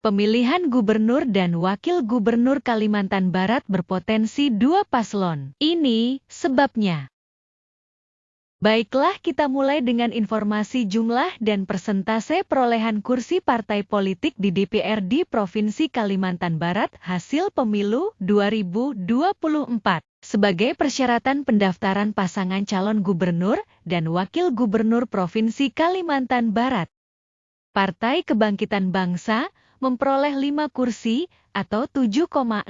Pemilihan gubernur dan wakil gubernur Kalimantan Barat berpotensi dua paslon. Ini sebabnya. Baiklah, kita mulai dengan informasi jumlah dan persentase perolehan kursi partai politik di DPRD Provinsi Kalimantan Barat hasil pemilu 2024. Sebagai persyaratan pendaftaran pasangan calon gubernur dan wakil gubernur Provinsi Kalimantan Barat, Partai Kebangkitan Bangsa memperoleh 5 kursi atau 7,69%.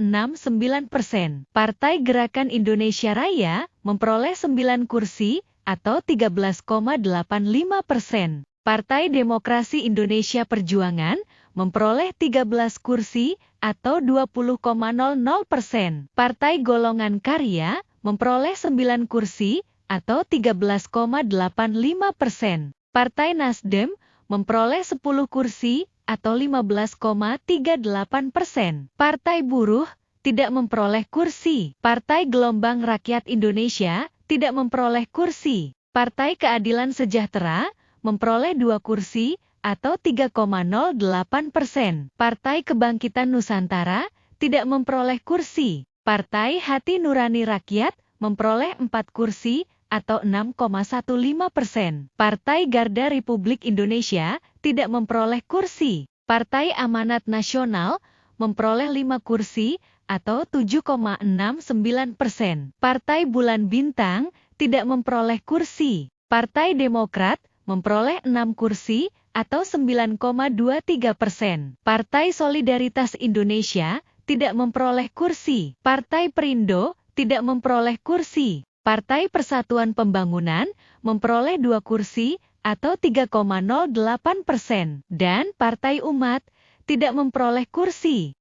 Partai Gerakan Indonesia Raya memperoleh 9 kursi atau 13,85%. Partai Demokrasi Indonesia Perjuangan memperoleh 13 kursi atau 20,00%. Partai Golongan Karya memperoleh 9 kursi atau 13,85%. Partai Nasdem memperoleh 10 kursi atau 15,38%. Partai Buruh tidak memperoleh kursi. Partai Gelombang Rakyat Indonesia tidak memperoleh kursi. Partai Keadilan Sejahtera memperoleh 2 kursi atau 3,08%. Partai Kebangkitan Nusantara tidak memperoleh kursi. Partai Hati Nurani Rakyat memperoleh 4 kursi atau 6,15%. Partai Garda Republik Indonesia tidak memperoleh kursi. Partai Amanat Nasional memperoleh 5 kursi atau 7,69%. Partai Bulan Bintang tidak memperoleh kursi. Partai Demokrat memperoleh 6 kursi atau 9,23%. Partai Solidaritas Indonesia tidak memperoleh kursi. Partai Perindo tidak memperoleh kursi. Partai Persatuan Pembangunan memperoleh 2 kursi atau 3,08%. Dan Partai Umat tidak memperoleh kursi.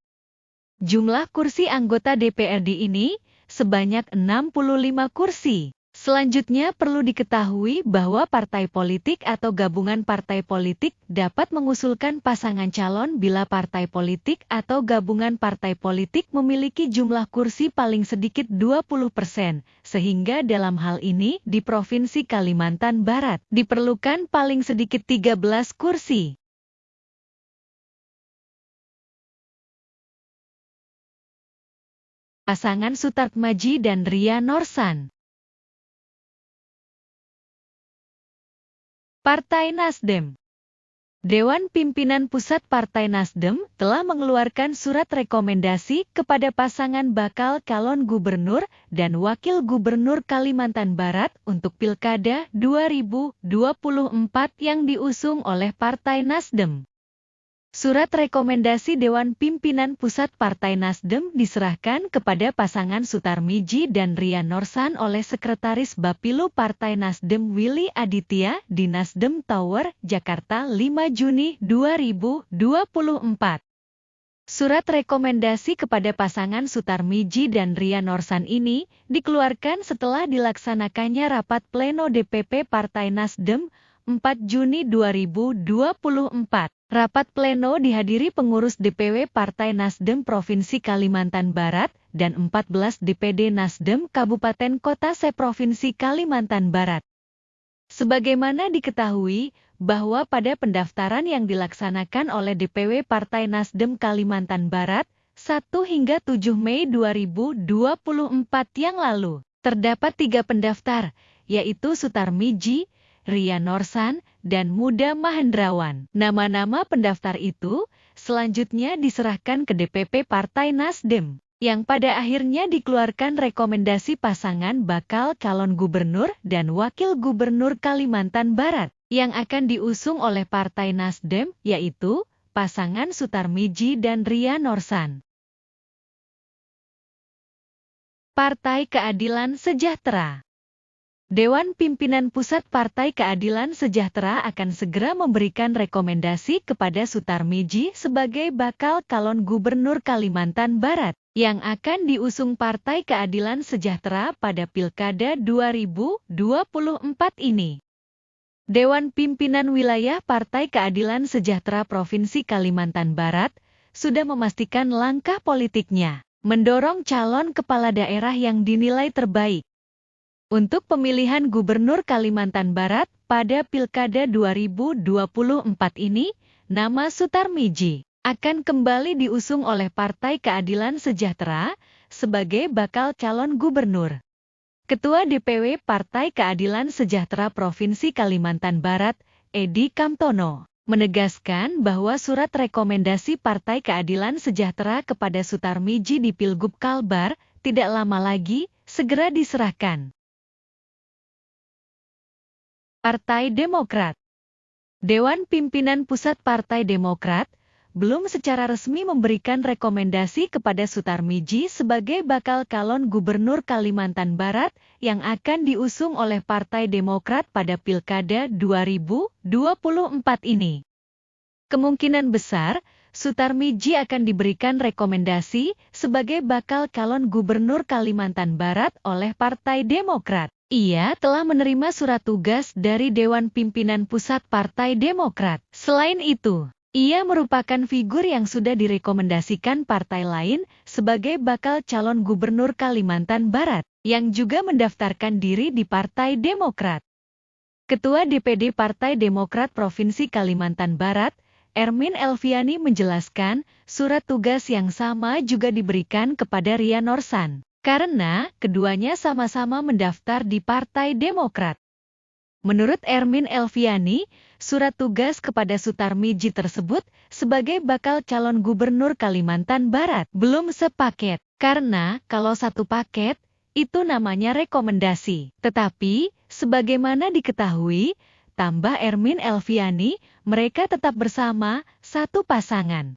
Jumlah kursi anggota DPRD ini sebanyak 65 kursi. Selanjutnya perlu diketahui bahwa partai politik atau gabungan partai politik dapat mengusulkan pasangan calon bila partai politik atau gabungan partai politik memiliki jumlah kursi paling sedikit 20%, sehingga dalam hal ini di Provinsi Kalimantan Barat diperlukan paling sedikit 13 kursi. Pasangan Sutartmadji dan Ria Norsan. Partai Nasdem. Dewan Pimpinan Pusat Partai Nasdem telah mengeluarkan surat rekomendasi kepada pasangan bakal calon gubernur dan wakil gubernur Kalimantan Barat untuk Pilkada 2024 yang diusung oleh Partai Nasdem. Surat rekomendasi Dewan Pimpinan Pusat Partai Nasdem diserahkan kepada pasangan Sutartmadji dan Ria Norsan oleh Sekretaris Bapilu Partai Nasdem Willy Aditya di Nasdem Tower, Jakarta 5 Juni 2024. Surat rekomendasi kepada pasangan Sutartmadji dan Ria Norsan ini dikeluarkan setelah dilaksanakannya rapat pleno DPP Partai Nasdem 4 Juni 2024. Rapat pleno dihadiri pengurus DPW Partai Nasdem Provinsi Kalimantan Barat dan 14 DPD Nasdem Kabupaten Kota se-Provinsi Kalimantan Barat. Sebagaimana diketahui bahwa pada pendaftaran yang dilaksanakan oleh DPW Partai Nasdem Kalimantan Barat 1 hingga 7 Mei 2024 yang lalu, terdapat 3 pendaftar, yaitu Sutartmadji, Ria Norsan, dan Muda Mahendrawan. Nama-nama pendaftar itu selanjutnya diserahkan ke DPP Partai Nasdem, yang pada akhirnya dikeluarkan rekomendasi pasangan bakal calon gubernur dan wakil gubernur Kalimantan Barat, yang akan diusung oleh Partai Nasdem, yaitu pasangan Sutartmadji dan Ria Norsan. Partai Keadilan Sejahtera. Dewan Pimpinan Pusat Partai Keadilan Sejahtera akan segera memberikan rekomendasi kepada Sutartmadji sebagai bakal calon gubernur Kalimantan Barat yang akan diusung Partai Keadilan Sejahtera pada Pilkada 2024 ini. Dewan Pimpinan Wilayah Partai Keadilan Sejahtera Provinsi Kalimantan Barat sudah memastikan langkah politiknya mendorong calon kepala daerah yang dinilai terbaik untuk pemilihan Gubernur Kalimantan Barat pada Pilkada 2024 ini, nama Sutartmadji akan kembali diusung oleh Partai Keadilan Sejahtera sebagai bakal calon gubernur. Ketua DPW Partai Keadilan Sejahtera Provinsi Kalimantan Barat, Edi Kamtono, menegaskan bahwa surat rekomendasi Partai Keadilan Sejahtera kepada Sutarmiji di Pilgub Kalbar tidak lama lagi segera diserahkan. Partai Demokrat. Dewan Pimpinan Pusat Partai Demokrat belum secara resmi memberikan rekomendasi kepada Sutarmiji sebagai bakal calon gubernur Kalimantan Barat yang akan diusung oleh Partai Demokrat pada Pilkada 2024 ini. Kemungkinan besar, Sutarmiji akan diberikan rekomendasi sebagai bakal calon gubernur Kalimantan Barat oleh Partai Demokrat. Ia telah menerima surat tugas dari Dewan Pimpinan Pusat Partai Demokrat. Selain itu, ia merupakan figur yang sudah direkomendasikan partai lain sebagai bakal calon gubernur Kalimantan Barat, yang juga mendaftarkan diri di Partai Demokrat. Ketua DPD Partai Demokrat Provinsi Kalimantan Barat, Ermin Elviani menjelaskan, surat tugas yang sama juga diberikan kepada Rian Norsan, karena keduanya sama-sama mendaftar di Partai Demokrat. Menurut Ermin Elviani, surat tugas kepada Sutarmiji tersebut sebagai bakal calon gubernur Kalimantan Barat belum sepaket, karena kalau satu paket, itu namanya rekomendasi. Tetapi, sebagaimana diketahui, tambah Ermin Elviani, mereka tetap bersama satu pasangan.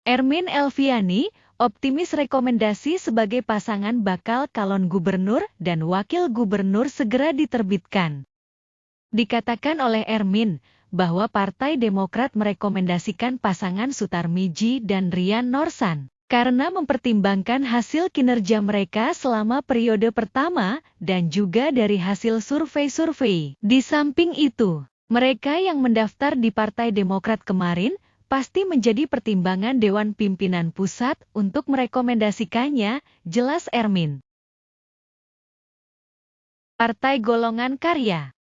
Ermin Elviani optimis rekomendasi sebagai pasangan bakal calon gubernur dan wakil gubernur segera diterbitkan. Dikatakan oleh Ermin bahwa Partai Demokrat merekomendasikan pasangan Sutarmiji dan Rian Norsan karena mempertimbangkan hasil kinerja mereka selama periode pertama dan juga dari hasil survei-survei. Di samping itu, mereka yang mendaftar di Partai Demokrat kemarin pasti menjadi pertimbangan Dewan Pimpinan Pusat untuk merekomendasikannya, jelas Ermin. Partai Golongan Karya.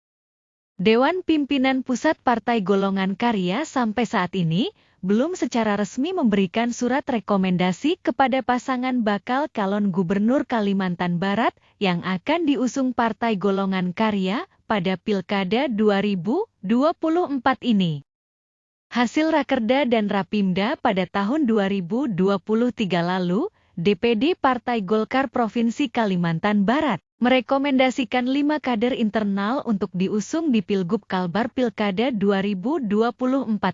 Dewan Pimpinan Pusat Partai Golongan Karya sampai saat ini belum secara resmi memberikan surat rekomendasi kepada pasangan bakal calon gubernur Kalimantan Barat yang akan diusung Partai Golongan Karya pada Pilkada 2024 ini. Hasil Rakerda dan Rapimda pada tahun 2023 lalu, DPD Partai Golkar Provinsi Kalimantan Barat merekomendasikan 5 kader internal untuk diusung di Pilgub Kalbar Pilkada 2024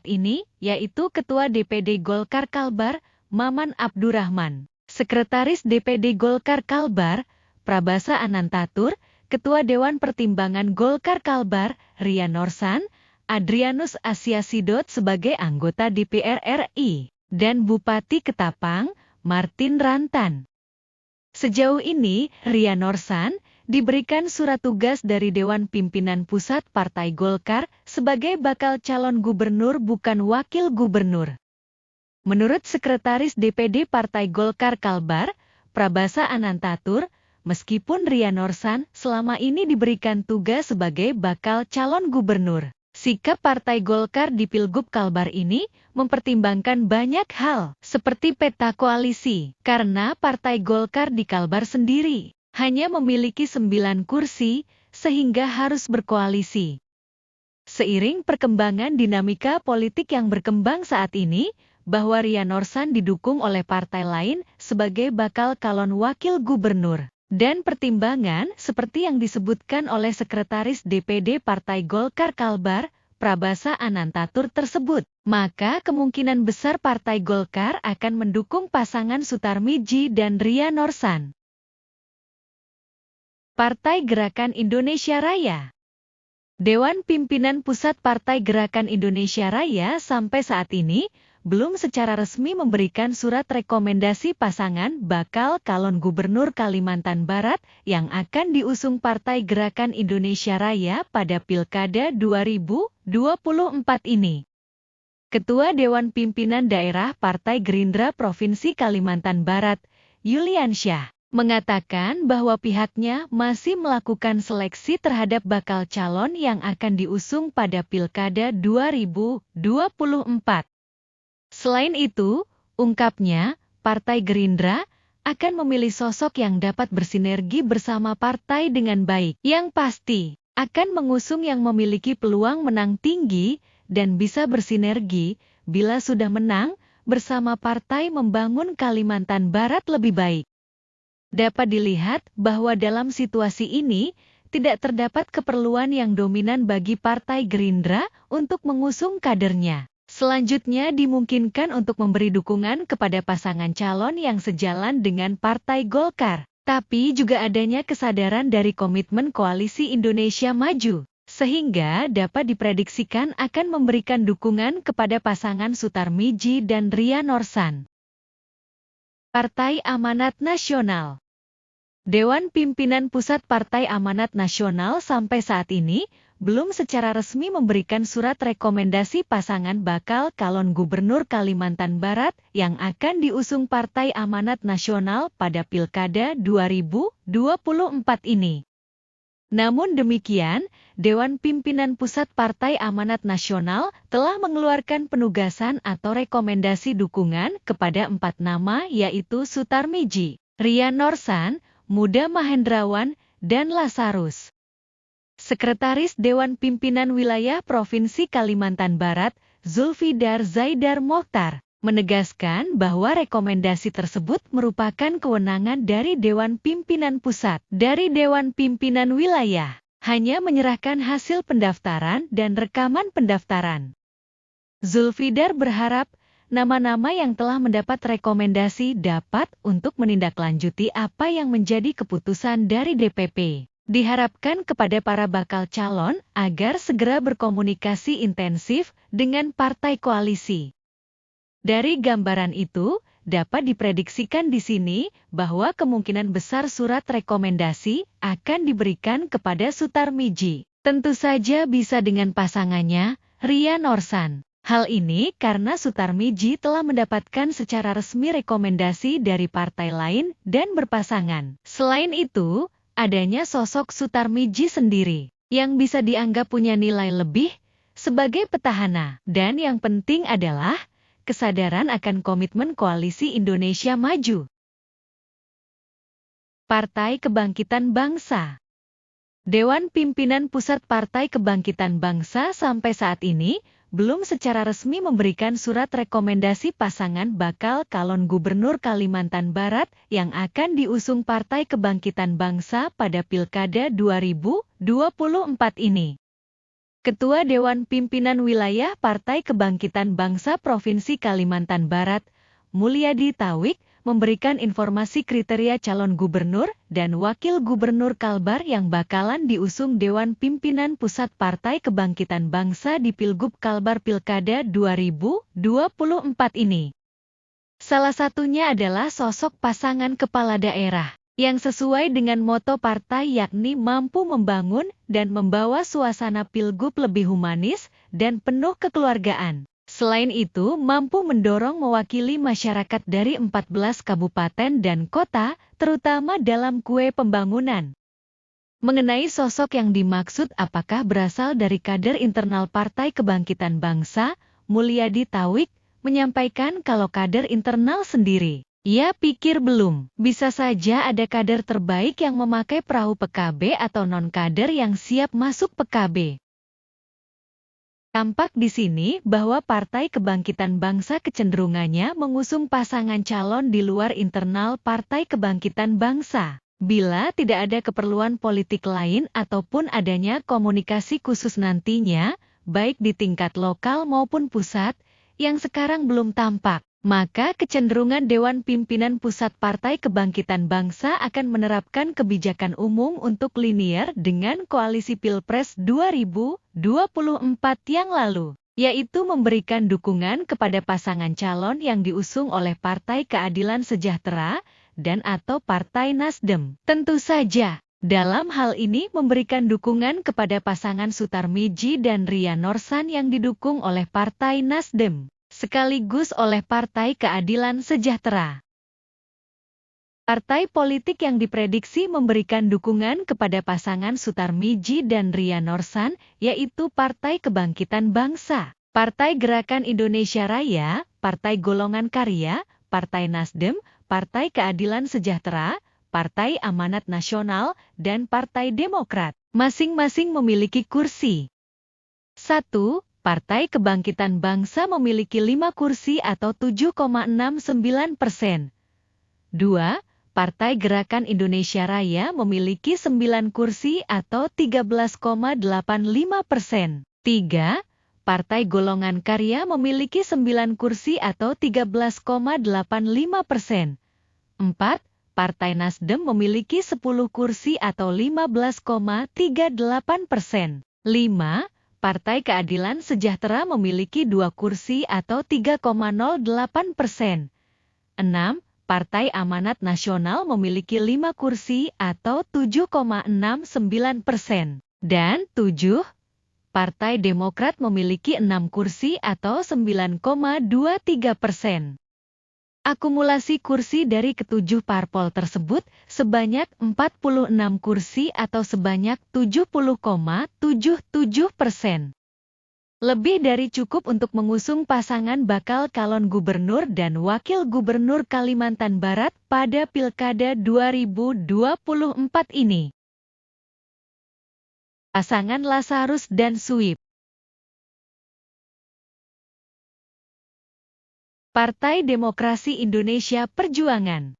ini, yaitu Ketua DPD Golkar Kalbar, Maman Abdurrahman, Sekretaris DPD Golkar Kalbar, Prabasa Anantatur, Ketua Dewan Pertimbangan Golkar Kalbar, Rian Norsan, Adrianus Asiasidot sebagai anggota DPR RI, dan Bupati Ketapang, Martin Rantan. Sejauh ini, Rian Norsan diberikan surat tugas dari Dewan Pimpinan Pusat Partai Golkar sebagai bakal calon gubernur bukan wakil gubernur. Menurut Sekretaris DPD Partai Golkar Kalbar, Prabasa Anantatur, meskipun Rian Norsan selama ini diberikan tugas sebagai bakal calon gubernur, sikap Partai Golkar di Pilgub Kalbar ini mempertimbangkan banyak hal, seperti peta koalisi, karena Partai Golkar di Kalbar sendiri hanya memiliki 9 kursi, sehingga harus berkoalisi. Seiring perkembangan dinamika politik yang berkembang saat ini, bahwa Rian Norsan didukung oleh partai lain sebagai bakal calon wakil gubernur. Dan pertimbangan seperti yang disebutkan oleh Sekretaris DPD Partai Golkar Kalbar, Prabasa Anantatur tersebut, maka kemungkinan besar Partai Golkar akan mendukung pasangan Sutarmiji dan Rian Norsan. Partai Gerakan Indonesia Raya. Dewan Pimpinan Pusat Partai Gerakan Indonesia Raya sampai saat ini belum secara resmi memberikan surat rekomendasi pasangan bakal calon gubernur Kalimantan Barat yang akan diusung Partai Gerakan Indonesia Raya pada Pilkada 2024 ini. Ketua Dewan Pimpinan Daerah Partai Gerindra Provinsi Kalimantan Barat, Yuliansyah, mengatakan bahwa pihaknya masih melakukan seleksi terhadap bakal calon yang akan diusung pada Pilkada 2024. Selain itu, ungkapnya, Partai Gerindra akan memilih sosok yang dapat bersinergi bersama partai dengan baik, yang pasti akan mengusung yang memiliki peluang menang tinggi dan bisa bersinergi bila sudah menang bersama partai membangun Kalimantan Barat lebih baik. Dapat dilihat bahwa dalam situasi ini tidak terdapat keperluan yang dominan bagi Partai Gerindra untuk mengusung kadernya. Selanjutnya dimungkinkan untuk memberi dukungan kepada pasangan calon yang sejalan dengan Partai Golkar. Tapi juga adanya kesadaran dari Komitmen Koalisi Indonesia Maju, sehingga dapat diprediksikan akan memberikan dukungan kepada pasangan Sutarmiji dan Ria Norsan. Partai Amanat Nasional. Dewan Pimpinan Pusat Partai Amanat Nasional sampai saat ini belum secara resmi memberikan surat rekomendasi pasangan bakal calon gubernur Kalimantan Barat yang akan diusung Partai Amanat Nasional pada Pilkada 2024 ini. Namun demikian, Dewan Pimpinan Pusat Partai Amanat Nasional telah mengeluarkan penugasan atau rekomendasi dukungan kepada 4 nama yaitu Sutarmiji, Ria Norsan, Muda Mahendrawan, dan Lasarus. Sekretaris Dewan Pimpinan Wilayah Provinsi Kalimantan Barat, Zulfidar Zaidar Mokhtar, menegaskan bahwa rekomendasi tersebut merupakan kewenangan dari Dewan Pimpinan Pusat. Dari Dewan Pimpinan Wilayah, hanya menyerahkan hasil pendaftaran dan rekaman pendaftaran. Zulfidar berharap nama-nama yang telah mendapat rekomendasi dapat untuk menindaklanjuti apa yang menjadi keputusan dari DPP. Diharapkan kepada para bakal calon agar segera berkomunikasi intensif dengan partai koalisi. Dari gambaran itu, dapat diprediksikan di sini bahwa kemungkinan besar surat rekomendasi akan diberikan kepada Sutarmiji. Tentu saja bisa dengan pasangannya, Ria Norsan. Hal ini karena Sutarmiji telah mendapatkan secara resmi rekomendasi dari partai lain dan berpasangan. Selain itu, adanya sosok Sutarmiji sendiri yang bisa dianggap punya nilai lebih sebagai petahana. Dan yang penting adalah kesadaran akan Komitmen Koalisi Indonesia Maju. Partai Kebangkitan Bangsa. Dewan Pimpinan Pusat Partai Kebangkitan Bangsa sampai saat ini belum secara resmi memberikan surat rekomendasi pasangan bakal calon gubernur Kalimantan Barat yang akan diusung Partai Kebangkitan Bangsa pada Pilkada 2024 ini. Ketua Dewan Pimpinan Wilayah Partai Kebangkitan Bangsa Provinsi Kalimantan Barat, Mulyadi Tawik, memberikan informasi kriteria calon gubernur dan wakil gubernur Kalbar yang bakalan diusung Dewan Pimpinan Pusat Partai Kebangkitan Bangsa di Pilgub Kalbar Pilkada 2024 ini. Salah satunya adalah sosok pasangan kepala daerah yang sesuai dengan moto partai yakni mampu membangun dan membawa suasana pilgub lebih humanis dan penuh kekeluargaan. Selain itu, mampu mendorong mewakili masyarakat dari 14 kabupaten dan kota, terutama dalam kue pembangunan. Mengenai sosok yang dimaksud apakah berasal dari kader internal Partai Kebangkitan Bangsa, Mulyadi Tawik menyampaikan kalau kader internal sendiri. Ia pikir belum. Bisa saja ada kader terbaik yang memakai perahu PKB atau non-kader yang siap masuk PKB. Tampak di sini bahwa Partai Kebangkitan Bangsa kecenderungannya mengusung pasangan calon di luar internal Partai Kebangkitan Bangsa. Bila tidak ada keperluan politik lain ataupun adanya komunikasi khusus nantinya, baik di tingkat lokal maupun pusat, yang sekarang belum tampak. Maka kecenderungan Dewan Pimpinan Pusat Partai Kebangkitan Bangsa akan menerapkan kebijakan umum untuk linier dengan koalisi Pilpres 2024 yang lalu, yaitu memberikan dukungan kepada pasangan calon yang diusung oleh Partai Keadilan Sejahtera dan atau Partai Nasdem. Tentu saja, dalam hal ini memberikan dukungan kepada pasangan Sutarmiji dan Ria Norsan yang didukung oleh Partai Nasdem sekaligus oleh Partai Keadilan Sejahtera. Partai politik yang diprediksi memberikan dukungan kepada pasangan Sutarmiji dan Ria Norsan, yaitu Partai Kebangkitan Bangsa, Partai Gerakan Indonesia Raya, Partai Golongan Karya, Partai Nasdem, Partai Keadilan Sejahtera, Partai Amanat Nasional, dan Partai Demokrat. Masing-masing memiliki kursi. 1. Partai Kebangkitan Bangsa memiliki 5 kursi atau 7,69%. 2. Partai Gerakan Indonesia Raya memiliki 9 kursi atau 13,85%. 3. Partai Golongan Karya memiliki 9 kursi atau 13,85%. 4. Partai Nasdem memiliki 10 kursi atau 15,38%. 5. Partai Keadilan Sejahtera memiliki 2 kursi atau 3,08%. 6. Partai Amanat Nasional memiliki 5 kursi atau 7,69%. Dan 7. Partai Demokrat memiliki 6 kursi atau 9,23%. Akumulasi kursi dari ketujuh parpol tersebut sebanyak 46 kursi atau sebanyak 70,77%. Lebih dari cukup untuk mengusung pasangan bakal calon gubernur dan wakil gubernur Kalimantan Barat pada Pilkada 2024 ini. Pasangan Lazarus dan Suip. Partai Demokrasi Indonesia Perjuangan.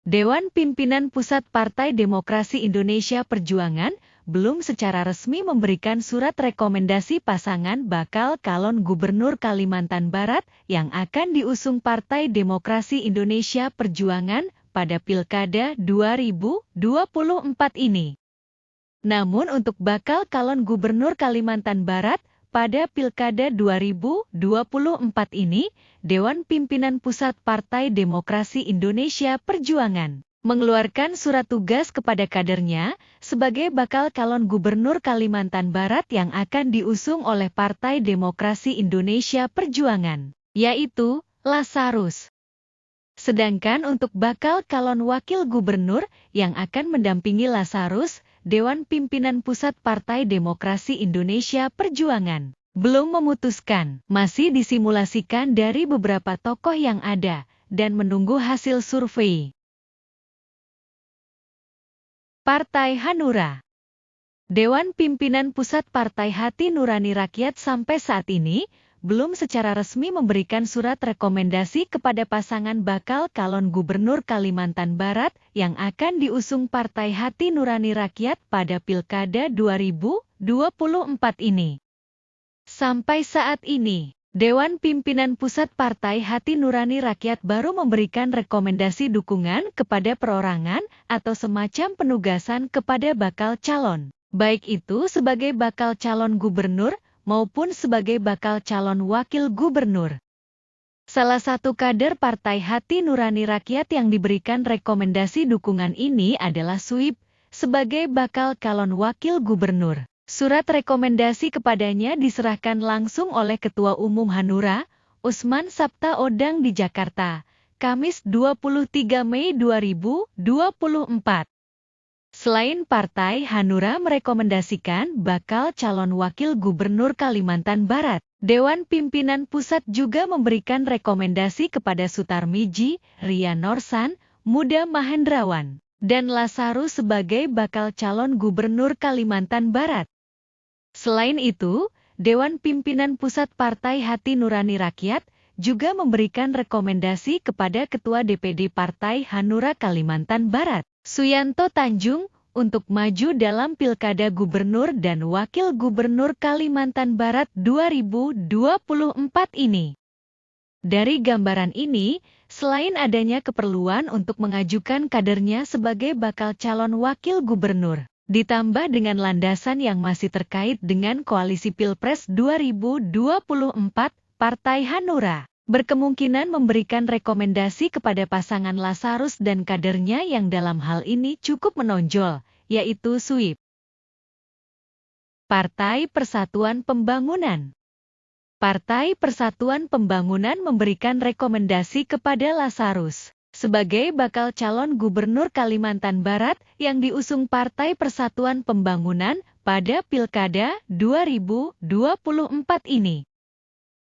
Dewan Pimpinan Pusat Partai Demokrasi Indonesia Perjuangan belum secara resmi memberikan surat rekomendasi pasangan bakal calon gubernur Kalimantan Barat yang akan diusung Partai Demokrasi Indonesia Perjuangan pada Pilkada 2024 ini. Namun untuk bakal calon gubernur Kalimantan Barat pada Pilkada 2024 ini, Dewan Pimpinan Pusat Partai Demokrasi Indonesia Perjuangan mengeluarkan surat tugas kepada kadernya sebagai bakal calon gubernur Kalimantan Barat yang akan diusung oleh Partai Demokrasi Indonesia Perjuangan, yaitu Lazarus. Sedangkan untuk bakal calon wakil gubernur yang akan mendampingi Lazarus, Dewan Pimpinan Pusat Partai Demokrasi Indonesia Perjuangan belum memutuskan, masih disimulasikan dari beberapa tokoh yang ada, dan menunggu hasil survei. Partai Hanura. Dewan Pimpinan Pusat Partai Hati Nurani Rakyat sampai saat ini belum secara resmi memberikan surat rekomendasi kepada pasangan bakal calon gubernur Kalimantan Barat yang akan diusung Partai Hati Nurani Rakyat pada Pilkada 2024 ini. Sampai saat ini, Dewan Pimpinan Pusat Partai Hati Nurani Rakyat baru memberikan rekomendasi dukungan kepada perorangan atau semacam penugasan kepada bakal calon, baik itu sebagai bakal calon gubernur maupun sebagai bakal calon wakil gubernur. Salah satu kader Partai Hati Nurani Rakyat yang diberikan rekomendasi dukungan ini adalah Suip, sebagai bakal calon wakil gubernur. Surat rekomendasi kepadanya diserahkan langsung oleh Ketua Umum Hanura, Usman Sabtaodang di Jakarta, Kamis 23 Mei 2024. Selain Partai Hanura merekomendasikan bakal calon wakil gubernur Kalimantan Barat, Dewan Pimpinan Pusat juga memberikan rekomendasi kepada Sutarmiji, Rian Norsan, Muda Mahendrawan, dan Lazarus sebagai bakal calon gubernur Kalimantan Barat. Selain itu, Dewan Pimpinan Pusat Partai Hati Nurani Rakyat juga memberikan rekomendasi kepada Ketua DPD Partai Hanura Kalimantan Barat, Suyanto Tanjung, untuk maju dalam Pilkada Gubernur dan Wakil Gubernur Kalimantan Barat 2024 ini. Dari gambaran ini, selain adanya keperluan untuk mengajukan kadernya sebagai bakal calon wakil gubernur, ditambah dengan landasan yang masih terkait dengan koalisi Pilpres 2024, Partai Hanura berkemungkinan memberikan rekomendasi kepada pasangan Lazarus dan kadernya yang dalam hal ini cukup menonjol, yaitu Suip. Partai Persatuan Pembangunan. Partai Persatuan Pembangunan memberikan rekomendasi kepada Lazarus sebagai bakal calon gubernur Kalimantan Barat yang diusung Partai Persatuan Pembangunan pada Pilkada 2024 ini.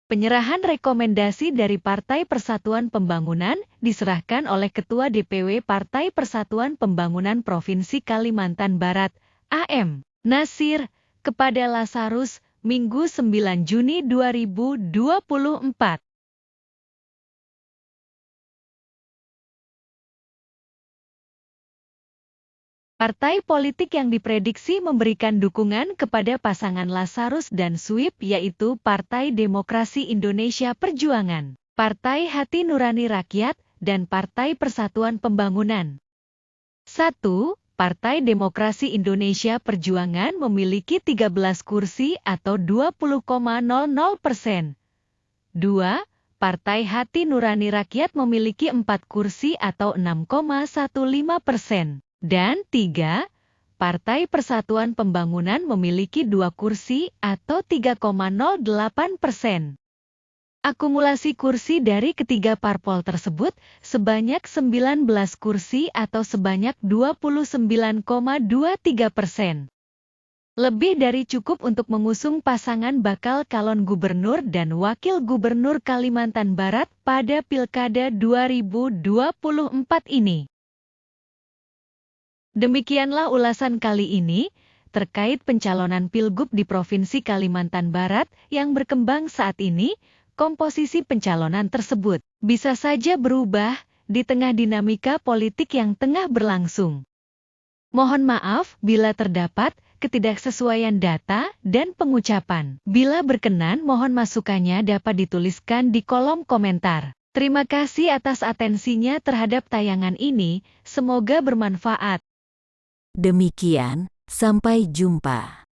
Penyerahan rekomendasi dari Partai Persatuan Pembangunan diserahkan oleh Ketua DPW Partai Persatuan Pembangunan Provinsi Kalimantan Barat, AM Nasir, kepada Lazarus, Minggu 9 Juni 2024. Partai politik yang diprediksi memberikan dukungan kepada pasangan Lazarus dan Sweep yaitu Partai Demokrasi Indonesia Perjuangan, Partai Hati Nurani Rakyat, dan Partai Persatuan Pembangunan. 1. Partai Demokrasi Indonesia Perjuangan memiliki 13 kursi atau 20,00%. 2. Partai Hati Nurani Rakyat memiliki 4 kursi atau 6,15%. Dan 3. Partai Persatuan Pembangunan memiliki 2 kursi atau 3,08%. Akumulasi kursi dari ketiga parpol tersebut sebanyak 19 kursi atau sebanyak 29,23%. Lebih dari cukup untuk mengusung pasangan bakal calon gubernur dan wakil gubernur Kalimantan Barat pada Pilkada 2024 ini. Demikianlah ulasan kali ini terkait pencalonan Pilgub di Provinsi Kalimantan Barat yang berkembang saat ini. Komposisi pencalonan tersebut bisa saja berubah di tengah dinamika politik yang tengah berlangsung. Mohon maaf bila terdapat ketidaksesuaian data dan pengucapan. Bila berkenan, mohon masukannya dapat dituliskan di kolom komentar. Terima kasih atas atensinya terhadap tayangan ini, semoga bermanfaat. Demikian, sampai jumpa.